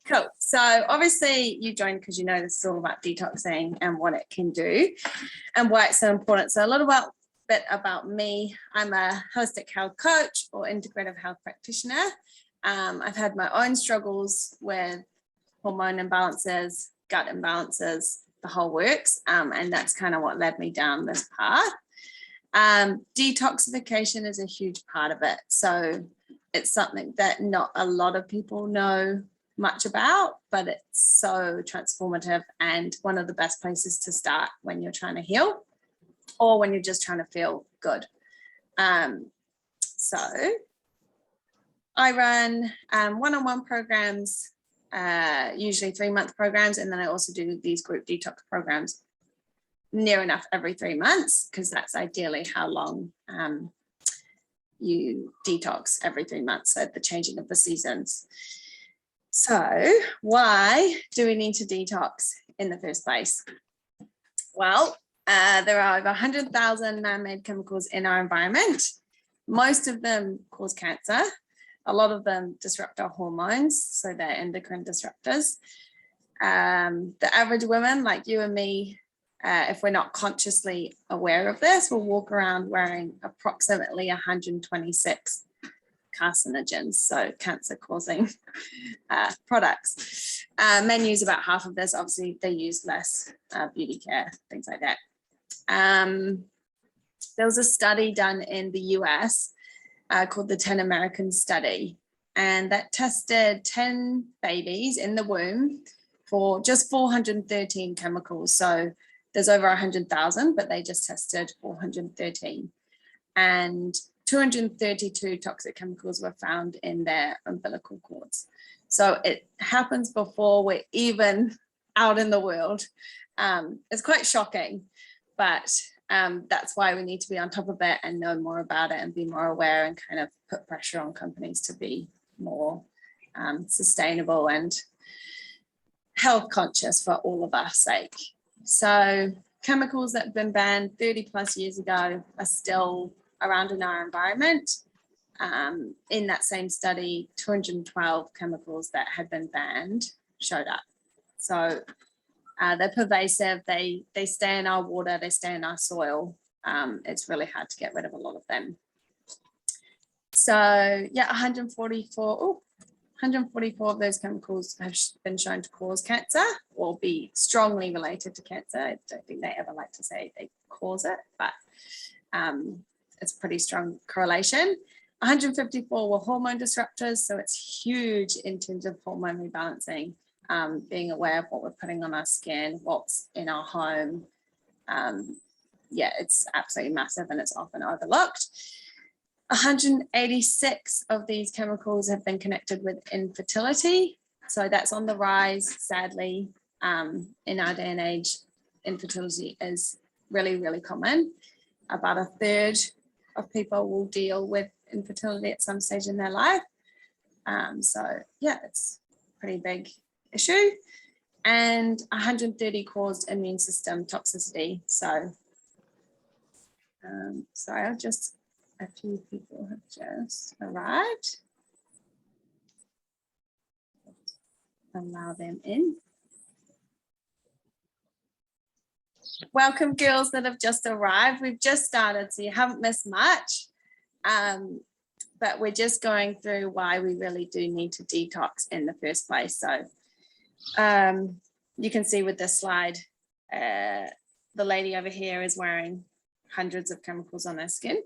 Cool. So obviously you joined because you know this is all about detoxing and what it can do and why it's so important. So a little bit about me. I'm a holistic health coach or integrative health practitioner. I've had my own struggles with hormone imbalances, gut imbalances, the whole works. And that's kind of what led me down this path. Detoxification is a huge part of it. So it's something that not a lot of people know much about, but it's so transformative and one of the best places to start when you're trying to heal or when you're just trying to feel good. So I run one-on-one programs, usually 3-month programs, and then I also do these group detox programs near enough every 3 months, because that's ideally how long you detox, every 3 months, so the changing of the seasons. So why do we need to detox in the first place? Well, there are over 100,000 man-made chemicals in our environment. Most of them cause cancer. A lot of them disrupt our hormones, so they're endocrine disruptors. The average woman like you and me, if we're not consciously aware of this, will walk around wearing approximately 126 carcinogens, so cancer-causing products. Men use about half of this. Obviously, they use less beauty care, things like that. There was a study done in the US called the 10 American Study, and that tested 10 babies in the womb for just 413 chemicals. So there's over 100,000, but they just tested 413. And 232 toxic chemicals were found in their umbilical cords. So it happens before we're even out in the world. It's quite shocking, but that's why we need to be on top of it and know more about it and be more aware and kind of put pressure on companies to be more sustainable and health conscious for all of our sake. So chemicals that have been banned 30 plus years ago are still around in our environment. In that same study, 212 chemicals that had been banned showed up. So they're pervasive, they stay in our water, they stay in our soil. It's really hard to get rid of a lot of them. So yeah, 144 of those chemicals have been shown to cause cancer or be strongly related to cancer. I don't think they ever like to say they cause it, but it's a pretty strong correlation. 154 were hormone disruptors, so it's huge in terms of hormone rebalancing, being aware of what we're putting on our skin, what's in our home. Yeah, it's absolutely massive and it's often overlooked. 186 of these chemicals have been connected with infertility. So that's on the rise, sadly. In our day and age, infertility is really, really common. About a third of people will deal with infertility at some stage in their life. So yeah, it's a pretty big issue. And 130 caused immune system toxicity. So sorry, a few people have just arrived. Allow them in. Welcome, girls that have just arrived. We've just started, so you haven't missed much. But we're just going through why we really do need to detox in the first place. So you can see with this slide, the lady over here is wearing hundreds of chemicals on her skin.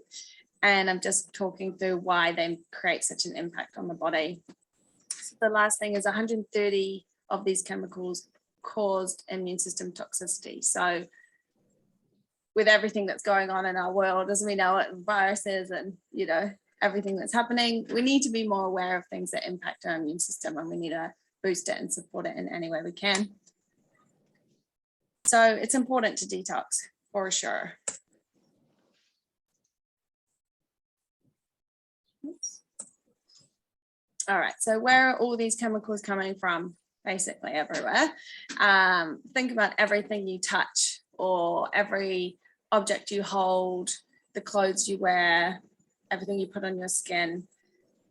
And I'm just talking through why they create such an impact on the body. So the last thing is 130 of these chemicals caused immune system toxicity. So with everything that's going on in our world, as we know it, viruses and, you know, everything that's happening, we need to be more aware of things that impact our immune system, and we need to boost it and support it in any way we can. So it's important to detox for sure. All right, so where are all these chemicals coming from? Basically everywhere. Think about everything you touch or every object you hold, the clothes you wear, everything you put on your skin,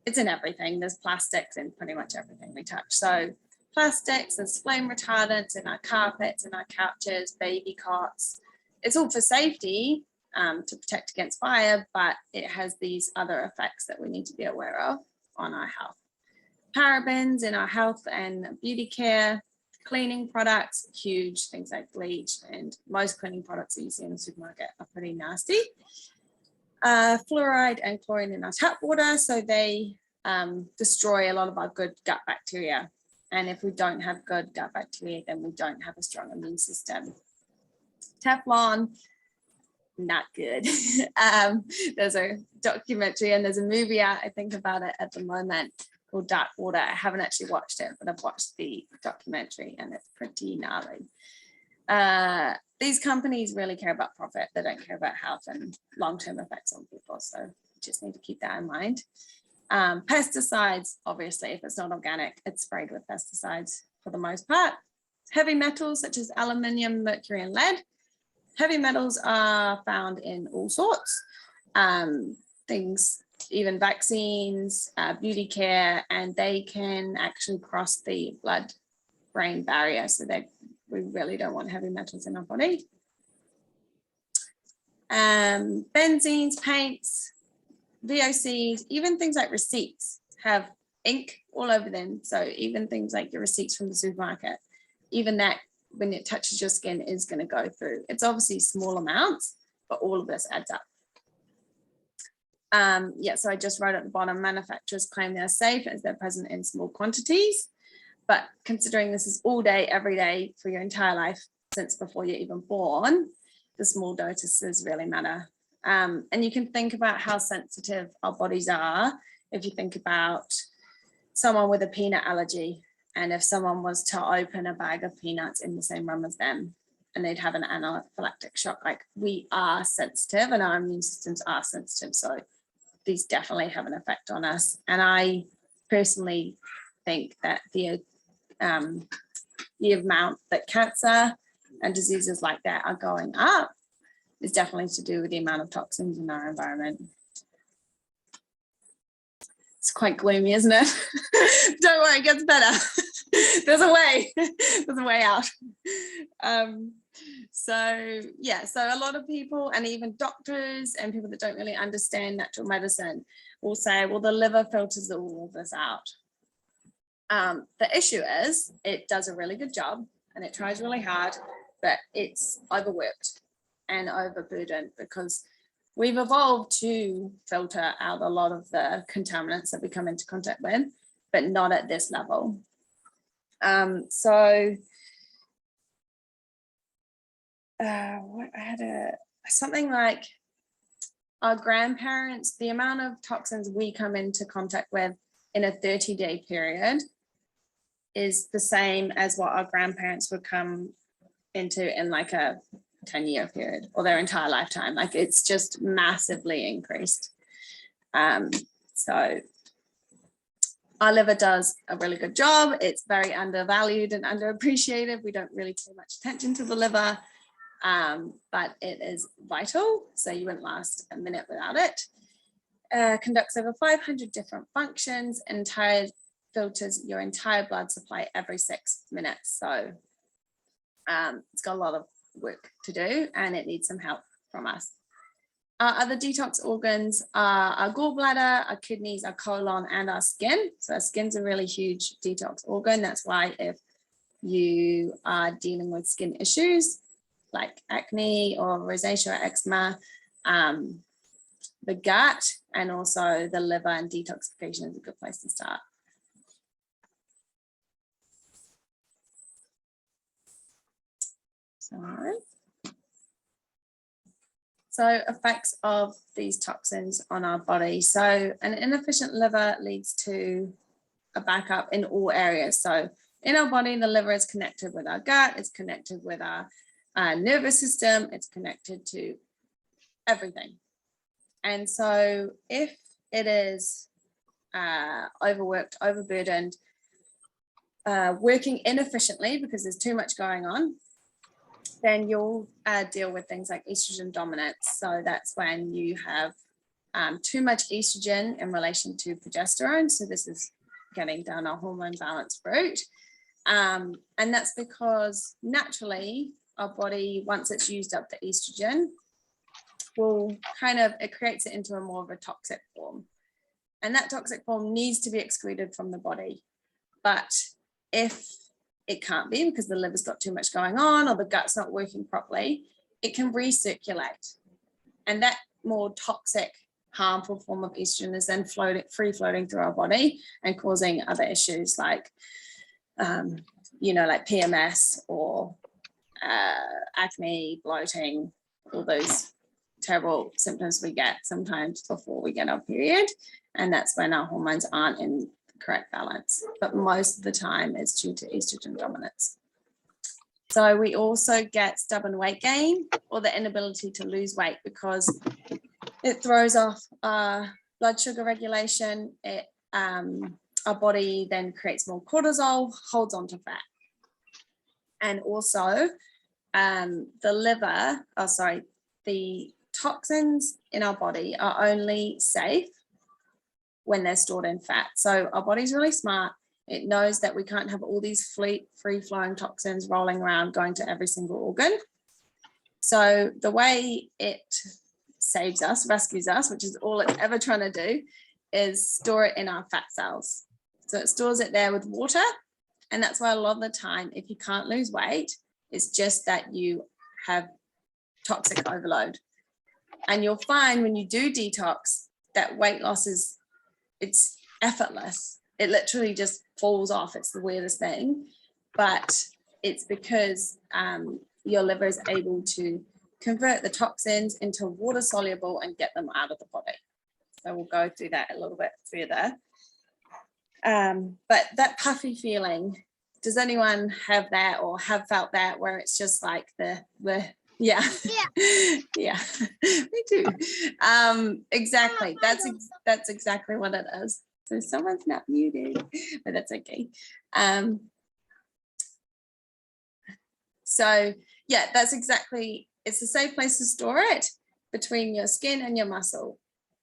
it's in everything. There's plastics in pretty much everything we touch. So plastics, there's flame retardants in our carpets, in our couches, baby cots. It's all for safety, to protect against fire, but it has these other effects that we need to be aware of on our health. Parabens in our health and beauty care, cleaning products, huge, things like bleach, and most cleaning products that you see in the supermarket are pretty nasty. Fluoride and chlorine in our tap water, so they destroy a lot of our good gut bacteria. And if we don't have good gut bacteria, then we don't have a strong immune system. Teflon, not good. There's a documentary and there's a movie out, I think, about it at the moment called Dark Water. I haven't actually watched it, but I've watched the documentary and it's pretty gnarly. These companies really care about profit. They don't care about health and long-term effects on people. So you just need to keep that in mind. Pesticides, obviously, if it's not organic, it's sprayed with pesticides for the most part. Heavy metals such as aluminium, mercury, and lead. Heavy metals are found in all sorts, things, even vaccines, beauty care, and they can actually cross the blood-brain barrier. So we really don't want heavy metals in our body. Benzenes, paints, VOCs, even things like receipts have ink all over them. So even things like your receipts from the supermarket, even that, when it touches your skin, is going to go through. It's obviously small amounts, but all of this adds up. Yeah, so I just wrote at the bottom, manufacturers claim they're safe as they're present in small quantities, but considering this is all day, every day for your entire life, since before you're even born, the small doses really matter. And you can think about how sensitive our bodies are if you think about someone with a peanut allergy. And if someone was to open a bag of peanuts in the same room as them, and they'd have an anaphylactic shock, like, we are sensitive and our immune systems are sensitive. So these definitely have an effect on us. And I personally think that the amount that cancer and diseases like that are going up is definitely to do with the amount of toxins in our environment. It's quite gloomy, isn't it? Don't worry, it gets better. There's a way. There's a way out. So yeah, so a lot of people, and even doctors and people that don't really understand natural medicine, will say, well, the liver filters all of this out. The issue is it does a really good job and it tries really hard, but it's overworked and overburdened because we've evolved to filter out a lot of the contaminants that we come into contact with, but not at this level. Something like our grandparents, the amount of toxins we come into contact with in a 30-day period is the same as what our grandparents would come into in like a 10-year period or their entire lifetime. Like, it's just massively increased. So our liver does a really good job. It's very undervalued and underappreciated. We don't really pay much attention to the liver, but it is vital. So you wouldn't last a minute without it. Conducts over 500 different functions, filters your entire blood supply every 6 minutes. So it's got a lot of work to do and it needs some help from us. Other detox organs are our gallbladder, our kidneys, our colon, and our skin. So our skin's a really huge detox organ. That's why if you are dealing with skin issues like acne or rosacea or eczema, the gut and also the liver and detoxification is a good place to start. So effects of these toxins on our body. So an inefficient liver leads to a backup in all areas. So in our body, the liver is connected with our gut, it's connected with our nervous system, it's connected to everything. And so if it is overworked, overburdened, working inefficiently because there's too much going on, then you'll deal with things like estrogen dominance. So that's when you have too much estrogen in relation to progesterone. So this is getting down our hormone balance route. And that's because naturally our body, once it's used up the estrogen, will it creates it into a more of a toxic form. And that toxic form needs to be excreted from the body. But if it can't be because the liver's got too much going on or the gut's not working properly, it can recirculate. And that more toxic, harmful form of estrogen is then free floating through our body and causing other issues like, like PMS or acne, bloating, all those terrible symptoms we get sometimes before we get our period. And that's when our hormones aren't in correct balance, but most of the time it's due to estrogen dominance. So we also get stubborn weight gain or the inability to lose weight because it throws off blood sugar regulation. Our body then creates more cortisol, holds on to fat. And also the toxins in our body are only safe when they're stored in fat. So our body's really smart. It knows that we can't have all these free-flowing toxins rolling around going to every single organ. So the way it saves us, rescues us, which is all it's ever trying to do, is store it in our fat cells. So it stores it there with water. And that's why a lot of the time, if you can't lose weight, it's just that you have toxic overload. And you'll find when you do detox that weight loss it's effortless. It literally just falls off. It's the weirdest thing, but it's because your liver is able to convert the toxins into water soluble and get them out of the body. So we'll go through that a little bit further. But that puffy feeling, does anyone have that or have felt that where it's just like yeah. Yeah, me too. Exactly. That's exactly what it is. So someone's not muted, but that's okay. So yeah, that's exactly, it's a safe place to store it between your skin and your muscle.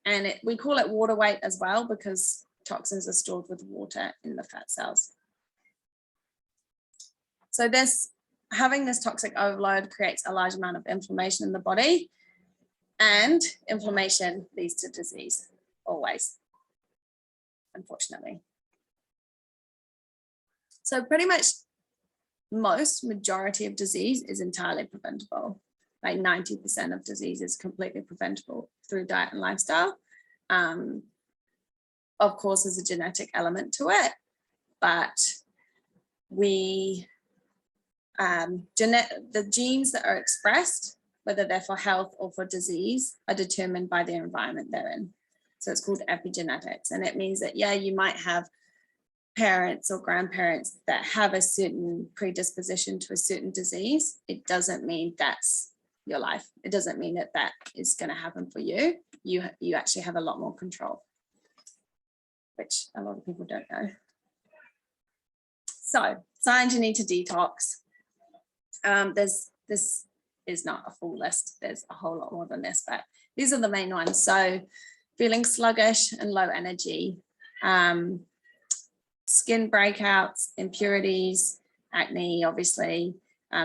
And we call it water weight as well because toxins are stored with water in the fat cells. So having this toxic overload creates a large amount of inflammation in the body, and inflammation leads to disease, always, unfortunately. So pretty much majority of disease is entirely preventable. Like 90% of disease is completely preventable through diet and lifestyle. Of course, there's a genetic element to it, but the genes that are expressed, whether they're for health or for disease, are determined by the environment they're in. So it's called epigenetics. And it means that, yeah, you might have parents or grandparents that have a certain predisposition to a certain disease. It doesn't mean that's your life. It doesn't mean that is going to happen for you. You actually have a lot more control, which a lot of people don't know. So signs you need to detox. This is not a full list. There's a whole lot more than this, but these are the main ones. So feeling sluggish and low energy, skin breakouts, impurities, acne, obviously.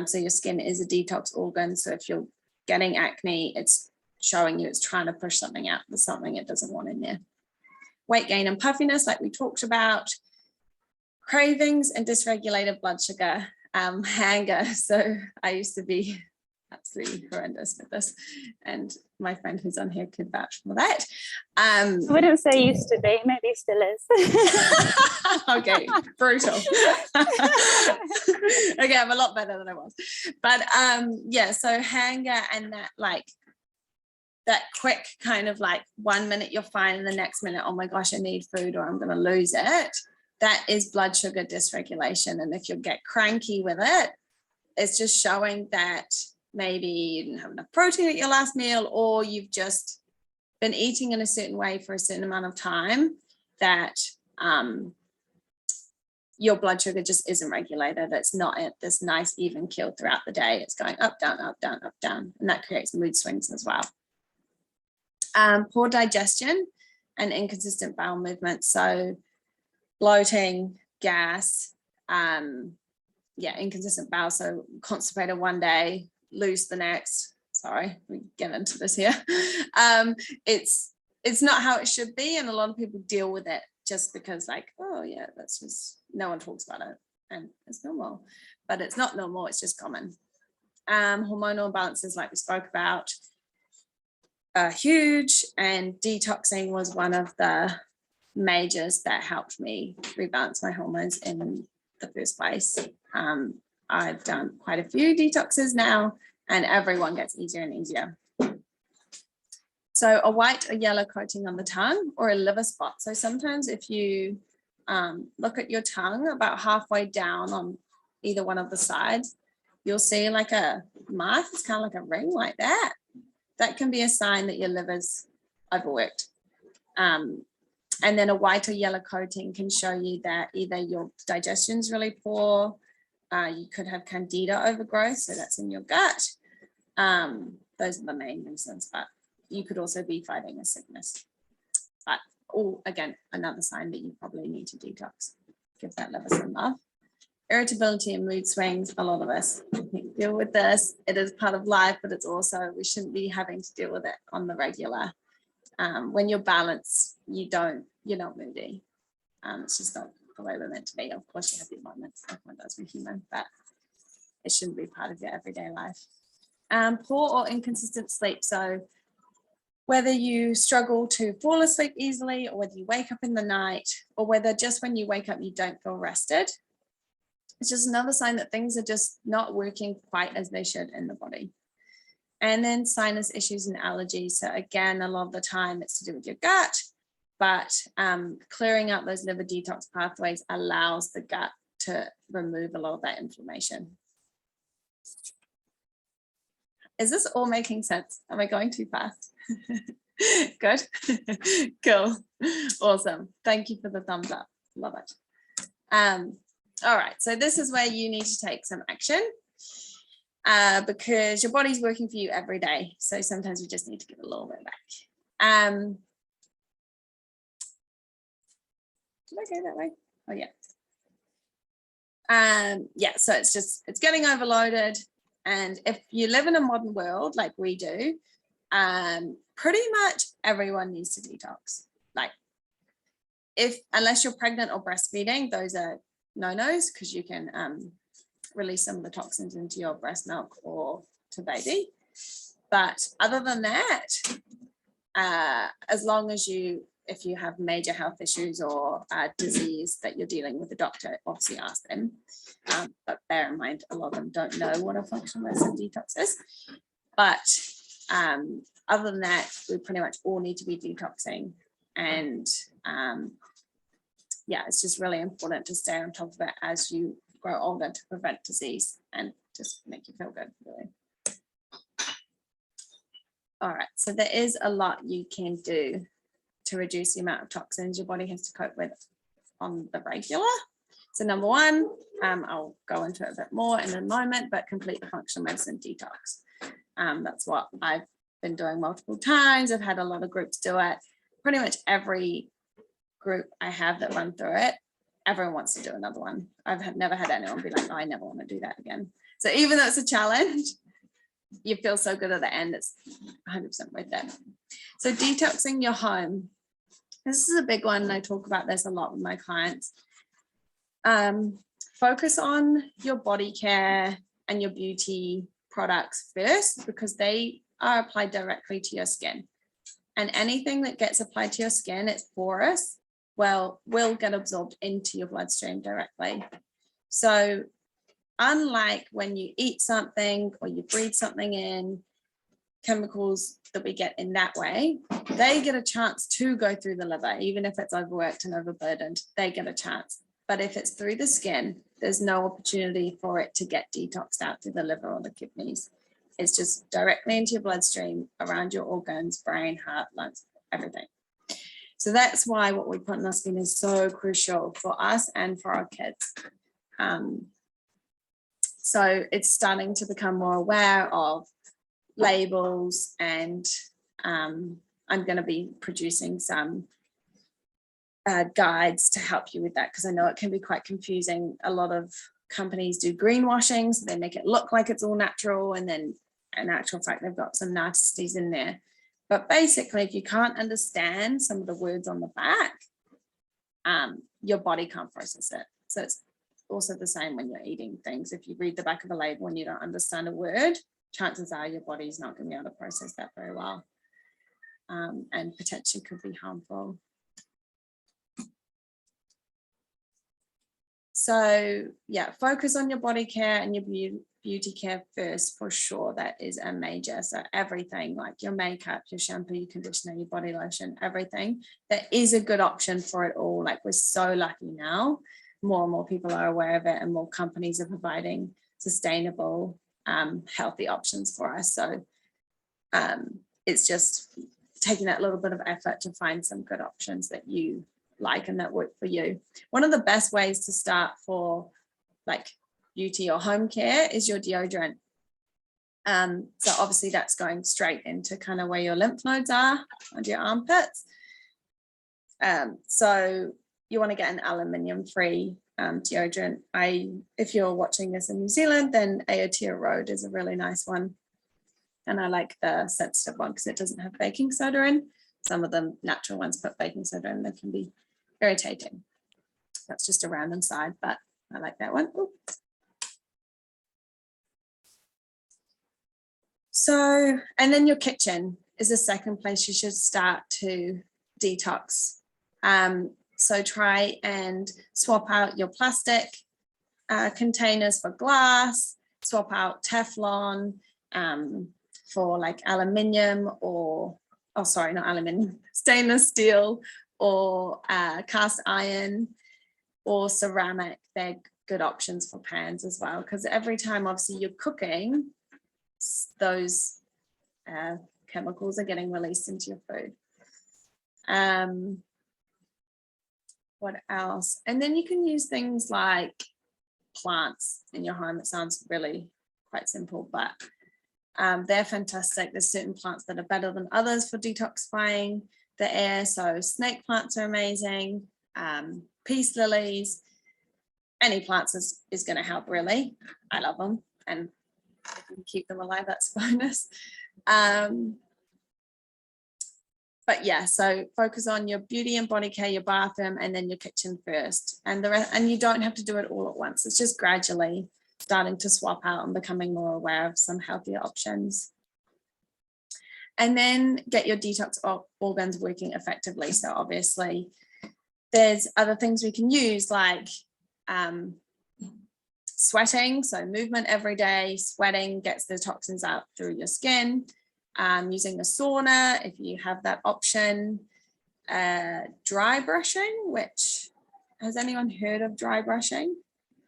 So your skin is a detox organ. So if you're getting acne, it's showing you it's trying to push something out. There's something it doesn't want in there. Weight gain and puffiness, like we talked about. Cravings and dysregulated blood sugar, hunger. So I used to be absolutely horrendous with this, and my friend who's on here could vouch for that. I wouldn't say used to be, maybe still is. Okay, brutal. Okay, I'm a lot better than I was, but yeah, so hunger and that quick kind of like 1 minute you're fine and the next minute, oh my gosh, I need food or I'm going to lose it. That is blood sugar dysregulation. And if you get cranky with it, it's just showing that maybe you didn't have enough protein at your last meal, or you've just been eating in a certain way for a certain amount of time that your blood sugar just isn't regulated. It's not at this nice even keel throughout the day. It's going up, down, up, down, up, down. And that creates mood swings as well. Poor digestion and inconsistent bowel movement. So bloating, gas, inconsistent bowel. So constipated one day, loose the next. Sorry, we get into this here. It's not how it should be. And a lot of people deal with it just because like, oh yeah, that's just, no one talks about it and it's normal, but it's not normal, it's just common. Hormonal imbalances, like we spoke about, are huge, and detoxing was one of the majors that helped me rebalance my hormones in the first place. I've done quite a few detoxes now, and everyone gets easier and easier. So a white or yellow coating on the tongue or a liver spot. So sometimes if you look at your tongue about halfway down on either one of the sides, you'll see like a mark. It's kind of like a ring like that. That can be a sign that your liver's overworked. And then a white or yellow coating can show you that either your digestion's really poor, you could have candida overgrowth, so that's in your gut. Those are the main reasons, but you could also be fighting a sickness. But again, another sign that you probably need to detox. Give that liver some love. Irritability and mood swings, a lot of us deal with this. It is part of life, but it's also, we shouldn't be having to deal with it on the regular. When you're balanced, you're not moody. It's just not the way we're meant to be. Of course you have your moments, everyone does, we're human, but it shouldn't be part of your everyday life. Poor or inconsistent sleep. So whether you struggle to fall asleep easily, or whether you wake up in the night, or whether just when you wake up you don't feel rested, it's just another sign that things are just not working quite as they should in the body. And then sinus issues and allergies. So again, a lot of the time it's to do with your gut, but clearing out those liver detox pathways allows the gut to remove a lot of that inflammation. Is this all making sense? Am I going too fast? Good. Cool. Awesome. Thank you for the thumbs up. Love it. All right, so this is where you need to take some action because your body's working for you every day. So sometimes you just need to give a little bit back. Did I go that way? Oh yeah. Yeah, so it's getting overloaded. And if you live in a modern world like we do, pretty much everyone needs to detox. Like unless you're pregnant or breastfeeding, those are no-nos because you can release some of the toxins into your breast milk or to baby. But other than that, as long as if you have major health issues or disease that you're dealing with, the doctor, obviously ask them. But bear in mind, a lot of them don't know what a functional medicine detox is. But other than that, we pretty much all need to be detoxing. And yeah, it's just really important to stay on top of it as you grow older to prevent disease and just make you feel good, really. All right, so there is a lot you can do to reduce the amount of toxins your body has to cope with on the regular. So number one, I'll go into it a bit more in a moment, but complete the functional medicine detox. That's what I've been doing multiple times. I've had a lot of groups do it. Pretty much every group I have that run through it, everyone wants to do another one. I've never had anyone be like, oh, I never want to do that again. So even though it's a challenge, you feel so good at the end, it's 100% worth it. So detoxing your home. This is a big one, and I talk about this a lot with my clients. Focus on your body care and your beauty products first, because they are applied directly to your skin. And anything that gets applied to your skin, it's porous, will get absorbed into your bloodstream directly. So unlike when you eat something or you breathe something in, chemicals that we get in that way, they get a chance to go through the liver. Even if it's overworked and overburdened, they get a chance. But if it's through the skin, there's no opportunity for it to get detoxed out through the liver or the kidneys. It's just directly into your bloodstream, around your organs, brain, heart, lungs, everything. So that's why what we put in our skin is so crucial for us and for our kids. So it's starting to become more aware of labels, and I'm going to be producing some guides to help you with that, because I know it can be quite confusing. A lot of companies do greenwashing, so they make it look like it's all natural, and then in actual fact they've got some niceties in there. But basically, if you can't understand some of the words on the back, your body can't process it. So it's also the same when you're eating things. If you read the back of a label and you don't understand a word, chances are your body's not going to be able to process that very well, and potentially could be harmful. So yeah, focus on your body care and your beauty care first, for sure. That is a major. So everything, like your makeup, your shampoo, your conditioner, your body lotion, everything, that is a good option for it all. Like, we're so lucky now. More and more people are aware of it, and more companies are providing sustainable, healthy options for us. So it's just taking that little bit of effort to find some good options that you like and that work for you. One of the best ways to start for like beauty or home care is your deodorant. So obviously that's going straight into kind of where your lymph nodes are, under your armpits. So you want to get an aluminium-free deodorant. If you're watching this in New Zealand, then Aotea Road is a really nice one. And I like the sensitive one because it doesn't have baking soda in. Some of the natural ones put baking soda in, that can be irritating. That's just a random side, but I like that one. Ooh. So, and then your kitchen is the second place you should start to detox. So try and swap out your plastic containers for glass, swap out Teflon for like aluminium, or, oh sorry, not aluminium, stainless steel, or cast iron, or ceramic. They're good options for pans as well, because every time obviously you're cooking, those chemicals are getting released into your food. What else? And then you can use things like plants in your home. It sounds really quite simple, but they're fantastic. There's certain plants that are better than others for detoxifying the air. So snake plants are amazing. Peace lilies, any plants is going to help, really. I love them, and if you can keep them alive, that's a bonus. But yeah, so focus on your beauty and body care, your bathroom, and then your kitchen first. And the rest, and you don't have to do it all at once. It's just gradually starting to swap out and becoming more aware of some healthier options. And then get your detox organs working effectively. So obviously there's other things we can use, like sweating. So movement every day. Sweating gets the toxins out through your skin. Using a sauna if you have that option. Dry brushing, which, has anyone heard of dry brushing?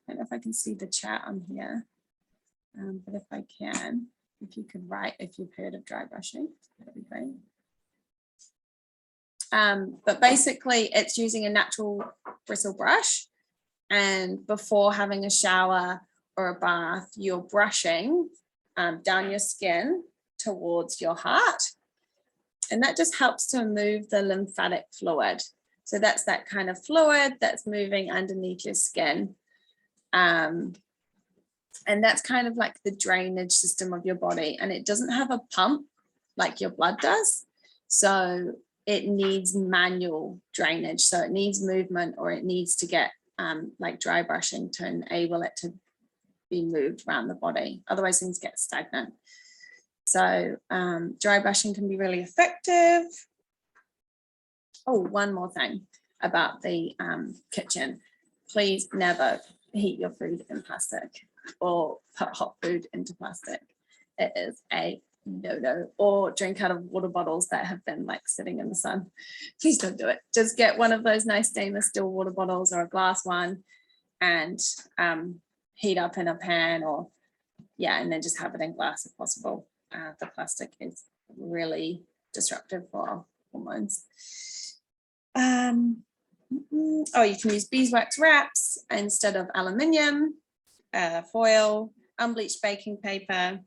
I don't know if I can see the chat on here, but if I can, if you could write if you've heard of dry brushing, that'd be great. But basically it's using a natural bristle brush, and before having a shower or a bath, you're brushing down your skin towards your heart, and that just helps to move the lymphatic fluid. So that's that kind of fluid that's moving underneath your skin, and that's kind of like the drainage system of your body, and it doesn't have a pump like your blood does, so it needs manual drainage. So it needs movement, or it needs to get like dry brushing to enable it to be moved around the body, otherwise things get stagnant. So dry brushing can be really effective. Oh, one more thing about the kitchen. Please never heat your food in plastic or put hot food into plastic. It is a no-no. Or drink out of water bottles that have been like sitting in the sun. Please don't do it. Just get one of those nice stainless steel water bottles or a glass one, and heat up in a pan, or yeah, and then just have it in glass if possible. The plastic is really disruptive for our hormones. Oh, you can use beeswax wraps instead of aluminium, foil, unbleached baking paper.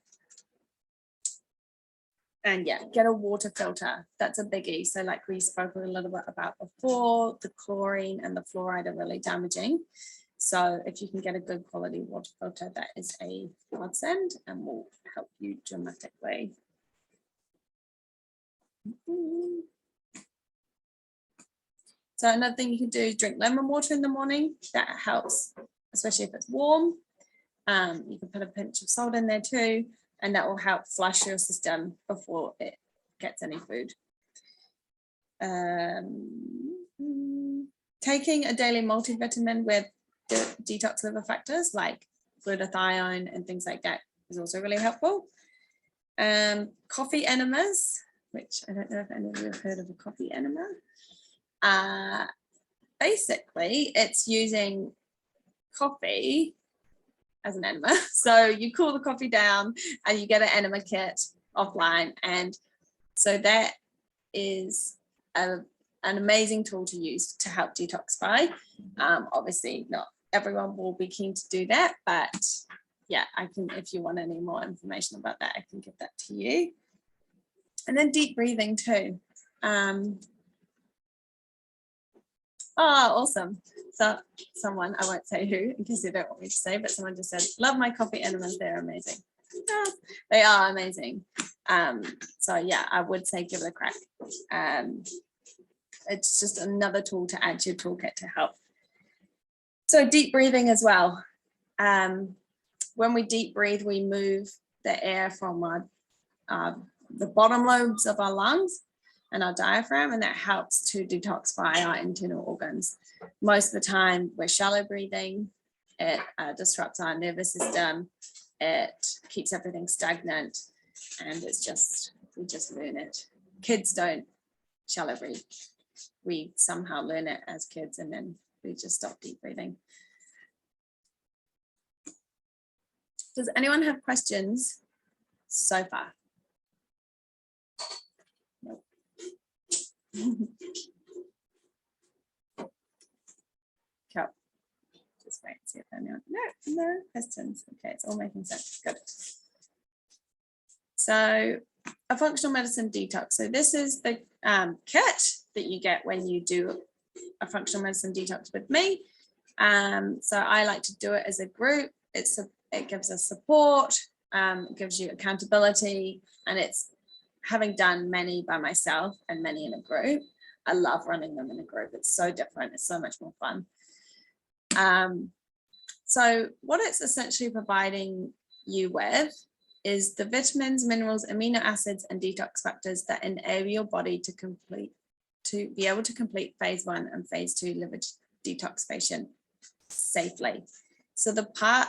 And yeah, get a water filter. That's a biggie. So like we spoke a little bit about before, the chlorine and the fluoride are really damaging. So if you can get a good quality water filter, that is a godsend and will help you dramatically. So another thing you can do is drink lemon water in the morning. That helps, especially if it's warm. You can put a pinch of salt in there too, and that will help flush your system before it gets any food. Taking a daily multivitamin with detox liver factors like glutathione and things like that is also really helpful. Coffee enemas, which I don't know if any of you have heard of a coffee enema. Basically, it's using coffee as an enema. So you cool the coffee down and you get an enema kit offline. And so that is an amazing tool to use to help detoxify. Obviously, not everyone will be keen to do that, but yeah, I can, if you want any more information about that, I can give that to you. And then deep breathing too. Oh, awesome. So someone, I won't say who in case you don't want me to say, but someone just said, love my coffee enemas, they're amazing. Yeah, they are amazing. So yeah, I would say give it a crack. It's just another tool to add to your toolkit to help. So deep breathing as well. When we deep breathe, we move the air from the bottom lobes of our lungs and our diaphragm, and that helps to detoxify our internal organs. Most of the time we're shallow breathing. It disrupts our nervous system. It keeps everything stagnant, and it's just, we just learn it. Kids don't shallow breathe. We somehow learn it as kids and then we just stop deep breathing. Does anyone have questions so far? Nope. Cool. Just wait and see if anyone. No questions. Okay, it's all making sense. Good. So a functional medicine detox. So this is the kit that you get when you do a functional medicine detox with me. So I like to do it as a group. It gives us support, it gives you accountability, and it's having done many by myself and many in a group. I love running them in a group. It's so different. It's so much more fun. So what it's essentially providing you with is the vitamins, minerals, amino acids, and detox factors that enable your body to be able to complete phase 1 and phase 2 liver detoxification safely. So the part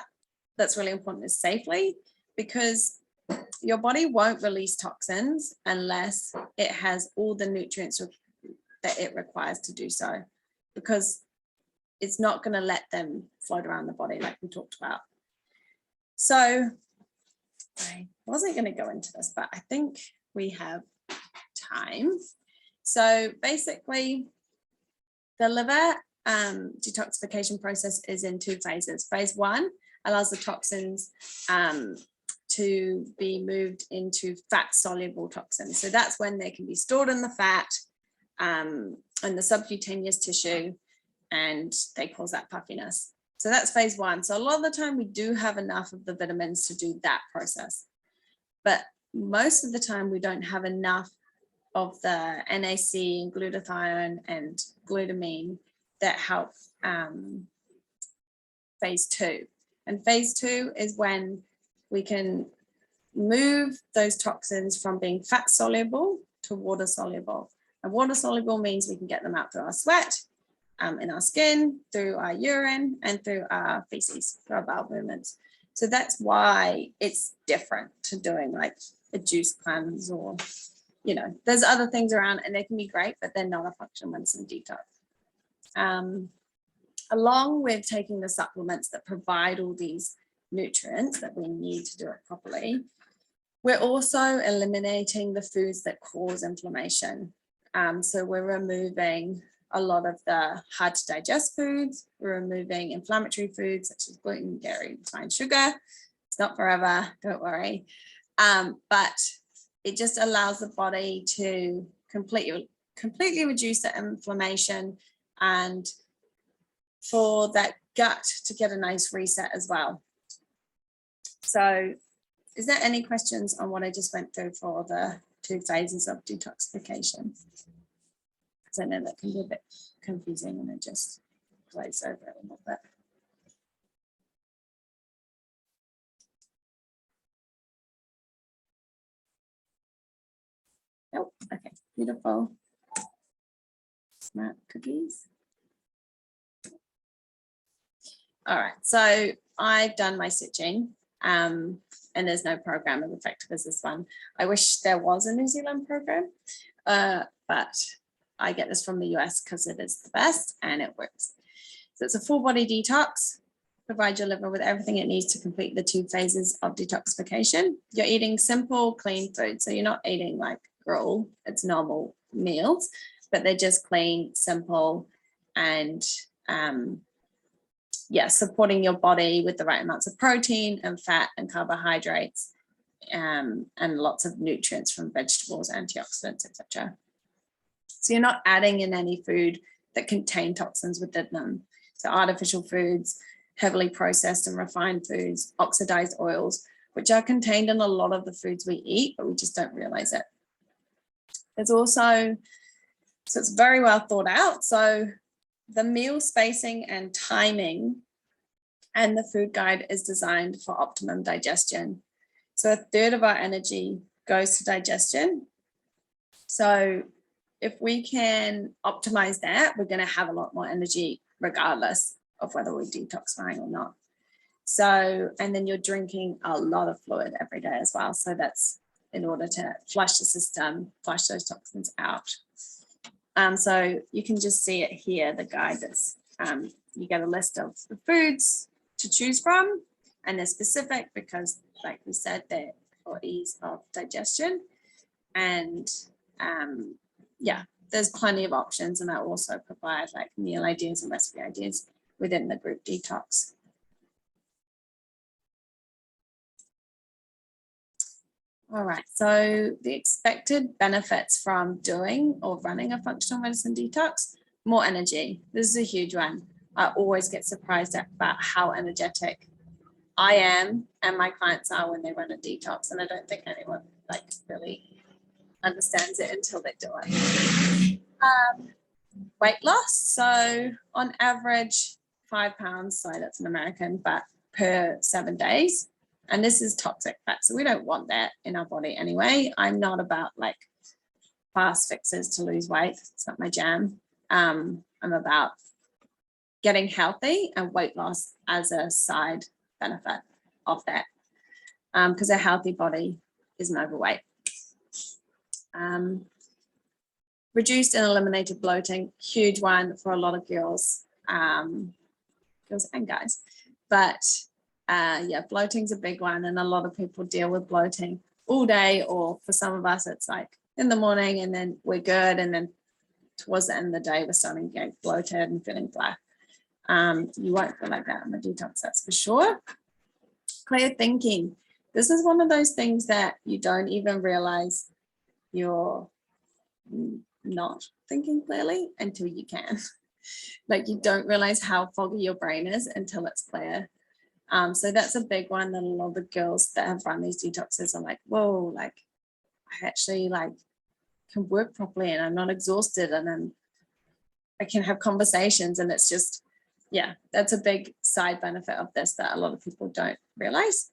that's really important is safely, because your body won't release toxins unless it has all the nutrients that it requires to do so, because it's not going to let them float around the body like we talked about. So I wasn't going to go into this, but I think we have time. So basically, the liver detoxification process is in 2 phases. Phase 1 allows the toxins to be moved into fat-soluble toxins. So that's when they can be stored in the fat and the subcutaneous tissue, and they cause that puffiness. So that's phase 1. So a lot of the time we do have enough of the vitamins to do that process, but most of the time we don't have enough of the NAC and glutathione and glutamine that help phase 2. And phase 2 is when we can move those toxins from being fat soluble to water soluble. And water soluble means we can get them out through our sweat, in our skin, through our urine, and through our feces, through our bowel movements. So that's why it's different to doing like a juice cleanse, or, you know, there's other things around and they can be great, but they're not a functional medicine detox. Along with taking the supplements that provide all these nutrients that we need to do it properly, we're also eliminating the foods that cause inflammation. So we're removing a lot of the hard to digest foods. We're removing inflammatory foods such as gluten, dairy, refined sugar. It's not forever, don't worry. But it just allows the body to completely reduce the inflammation and for that gut to get a nice reset as well. So is there any questions on what I just went through for the 2 phases of detoxification? Because I know that can be a bit confusing and I just glaze over it a little bit. Oh, okay, beautiful. Smart cookies. All right, so I've done my stitching and there's no program as effective as this one. I wish there was a New Zealand program, but I get this from the US because it is the best and it works. So it's a full body detox, provide your liver with everything it needs to complete the 2 phases of detoxification. You're eating simple, clean food. So you're not eating like gruel, it's normal meals, but they're just clean, simple, and yeah, supporting your body with the right amounts of protein and fat and carbohydrates, and lots of nutrients from vegetables, antioxidants, etc. So you're not adding in any food that contain toxins within them. So artificial foods, heavily processed and refined foods, oxidized oils, which are contained in a lot of the foods we eat, but we just don't realize it. There's also, so it's very well thought out. So the meal spacing and timing and the food guide is designed for optimum digestion. So 1/3 of our energy goes to digestion. So if we can optimize that, we're going to have a lot more energy regardless of whether we're detoxifying or not. So, and then you're drinking a lot of fluid every day as well. So that's in order to flush the system, flush those toxins out. So you can just see it here, the guide that's, you get a list of the foods to choose from, and they're specific because, like we said, they're for ease of digestion. And yeah, there's plenty of options, and I also provide like meal ideas and recipe ideas within the group detox. All right, so the expected benefits from doing or running a functional medicine detox: more energy. This is a huge one. I always get surprised about how energetic I am and my clients are when they run a detox, and I don't think anyone like really understands it until they do it. Weight loss. So on average, 5 pounds. Sorry, that's an American, but per 7 days. And this is toxic fat, so we don't want that in our body anyway. I'm not about like fast fixes to lose weight. It's not my jam. I'm about getting healthy and weight loss as a side benefit of that, because a healthy body isn't overweight. Reduced and eliminated bloating, huge one for a lot of girls, girls and guys. But yeah, bloating's a big one, and a lot of people deal with bloating all day, or for some of us, it's like in the morning and then we're good, and then towards the end of the day, we're starting to get bloated and feeling flat. You won't feel like that on the detox, that's for sure. Clear thinking. This is one of those things that you don't even realize you're not thinking clearly until you can. Like you don't realize how foggy your brain is until it's clear. So that's a big one that a lot of the girls that have run these detoxes are like, whoa, like I actually like can work properly and I'm not exhausted, and then I can have conversations, and it's just, yeah, that's a big side benefit of this that a lot of people don't realize.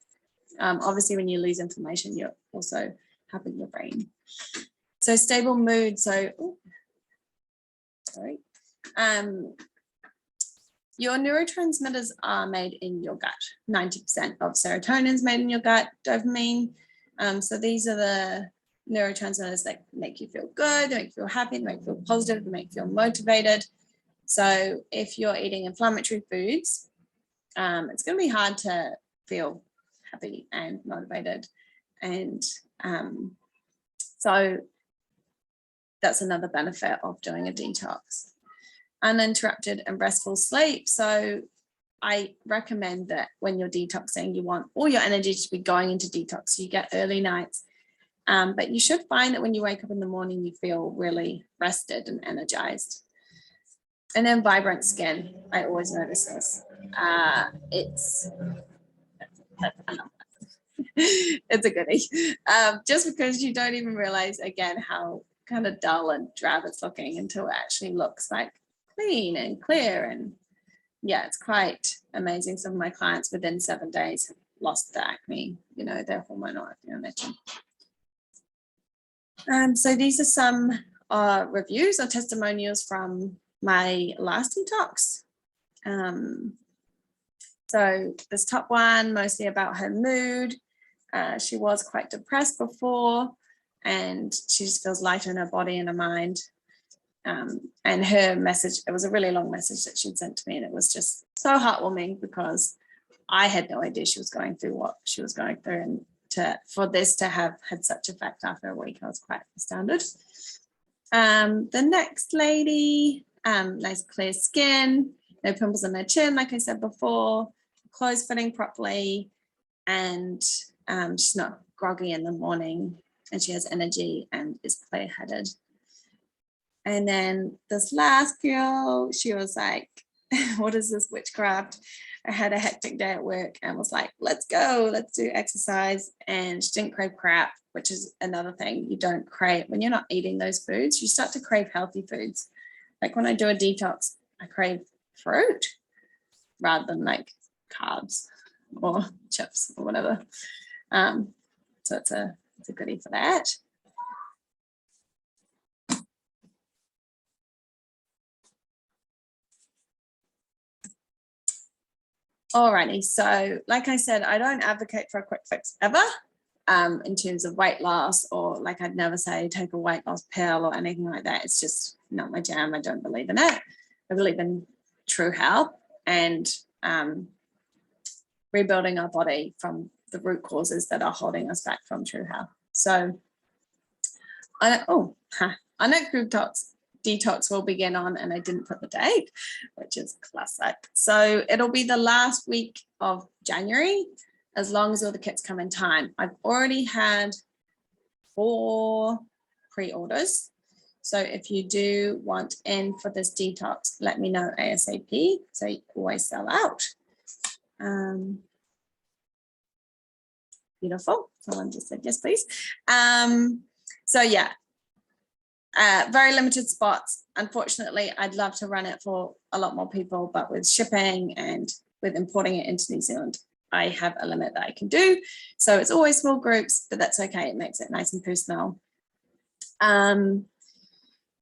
Obviously, when you lose inflammation, you're also helping your brain. So stable mood. So, sorry. Your neurotransmitters are made in your gut. 90% of serotonin is made in your gut, dopamine. So these are the neurotransmitters that make you feel good, they make you feel happy, they make you feel positive, they make you feel motivated. So if you're eating inflammatory foods, it's going to be hard to feel happy and motivated. And so that's another benefit of doing a detox. uninterrupted and restful sleep. So I recommend that when you're detoxing, you want all your energy to be going into detox. So you get early nights. But you should find that when you wake up in the morning, you feel really rested and energized. And then vibrant skin. I always notice this. It's a goodie. Just because you don't even realize, again, how kind of dull and drab it's looking until it actually looks like clean and clear. And yeah, it's quite amazing. Some of my clients within 7 days have lost the acne, you know, their hormonal acne on their chin. So these are some reviews or testimonials from my last detox. So this top one, mostly about her mood. She was quite depressed before, and she just feels lighter in her body and her mind. And her message, it was a really long message that she'd sent to me, and it was just so heartwarming because I had no idea she was going through what she was going through, and for this to have had such effect after a week, I was quite astounded. The next lady, nice clear skin, no pimples on her chin, like I said before, clothes fitting properly, and she's not groggy in the morning, and she has energy and is clear-headed. And then this last girl, she was like, what is this witchcraft? I had a hectic day at work and was like, let's go, let's do exercise. And she didn't crave crap, which is another thing. You don't crave, when you're not eating those foods, you start to crave healthy foods. Like when I do a detox, I crave fruit rather than like carbs or chips or whatever. So it's a goodie for that. Alrighty, so like I said, I don't advocate for a quick fix ever in terms of weight loss, or like I'd never say take a weight loss pill or anything like that. It's just not my jam. I don't believe in it. I believe in true health and rebuilding our body from the root causes that are holding us back from true health. So I know group detox will begin on, and I didn't put the date, which is classic. So it'll be the last week of January, as long as all the kits come in time. I've already had 4 pre-orders. So if you do want in for this detox, let me know ASAP, so you always sell out. Beautiful. Someone just said yes, please. So yeah, very limited spots. Unfortunately, I'd love to run it for a lot more people, but with shipping and with importing it into New Zealand, I have a limit that I can do. So it's always small groups, but that's okay. It makes it nice and personal.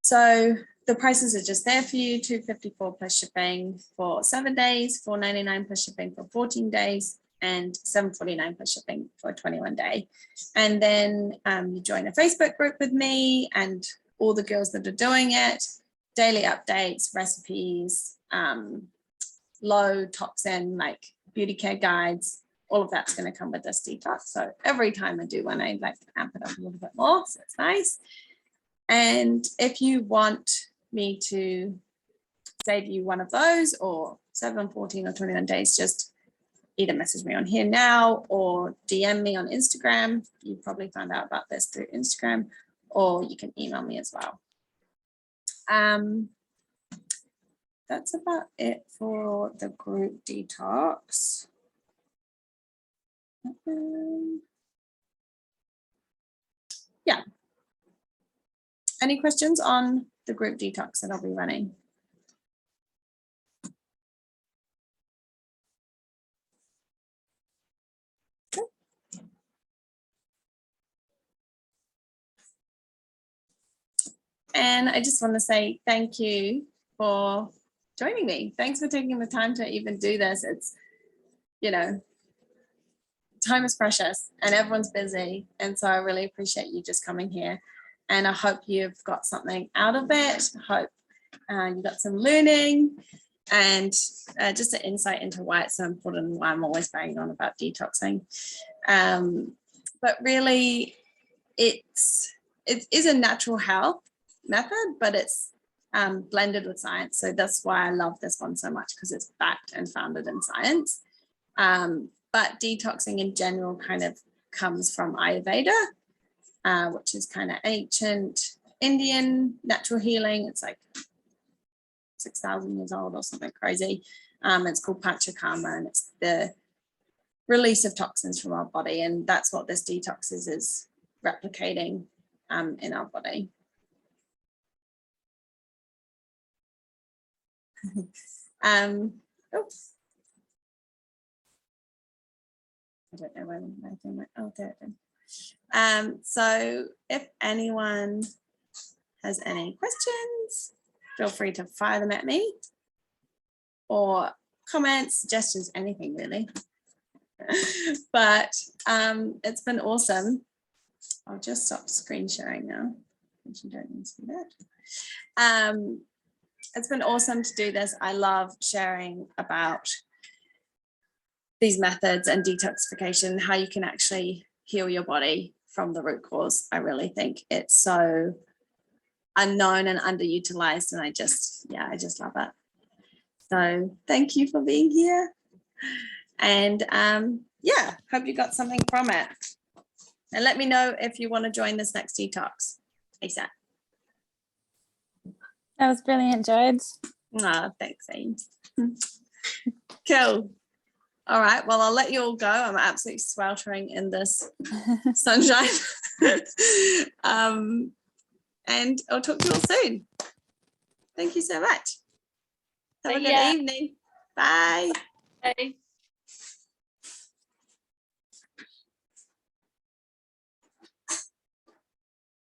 So the prices are just there for you: $254 plus shipping for 7 days, $499 plus shipping for 14 days, and $749 plus shipping for a 21 day. And then you join a Facebook group with me and all the girls that are doing it, daily updates, recipes, low toxin, like beauty care guides, all of that's going to come with this detox. So every time I do one, I like to amp it up a little bit more, so it's nice. And if you want me to save you one of those, or 7, 14 or 21 days, just either message me on here now or DM me on Instagram. You probably found out about this through Instagram, or you can email me as well. That's about it for the group detox. Yeah. Any questions on the group detox that I'll be running? And I just want to say thank you for joining me. Thanks for taking the time to even do this. It's, you know, time is precious and everyone's busy. And so I really appreciate you just coming here. And I hope you've got something out of it. I hope you got some learning and just an insight into why it's so important and why I'm always banging on about detoxing. But really, it is a natural health method, but it's blended with science. So that's why I love this one so much, because it's backed and founded in science. But detoxing in general kind of comes from Ayurveda, which is kind of ancient Indian natural healing. It's like 6,000 years old or something crazy. It's called Panchakarma, and it's the release of toxins from our body. And that's what this detox is replicating in our body. Oops. I don't know where my thing went. Oh, there it is. So if anyone has any questions, feel free to fire them at me, or comments, suggestions, anything really. But it's been awesome. I'll just stop screen sharing now, since you don't need to see that. It's been awesome to do this. I love sharing about these methods and detoxification, how you can actually heal your body from the root cause. I really think it's so unknown and underutilized, and I just love it. So thank you for being here, and yeah, hope you got something from it, and let me know if you want to join this next detox ASAP. That was brilliant, Jode. Oh, thanks, Ames. Cool. All right, well, I'll let you all go. I'm absolutely sweltering in this sunshine. And I'll talk to you all soon. Thank you so much. Have a good evening. Bye. Bye.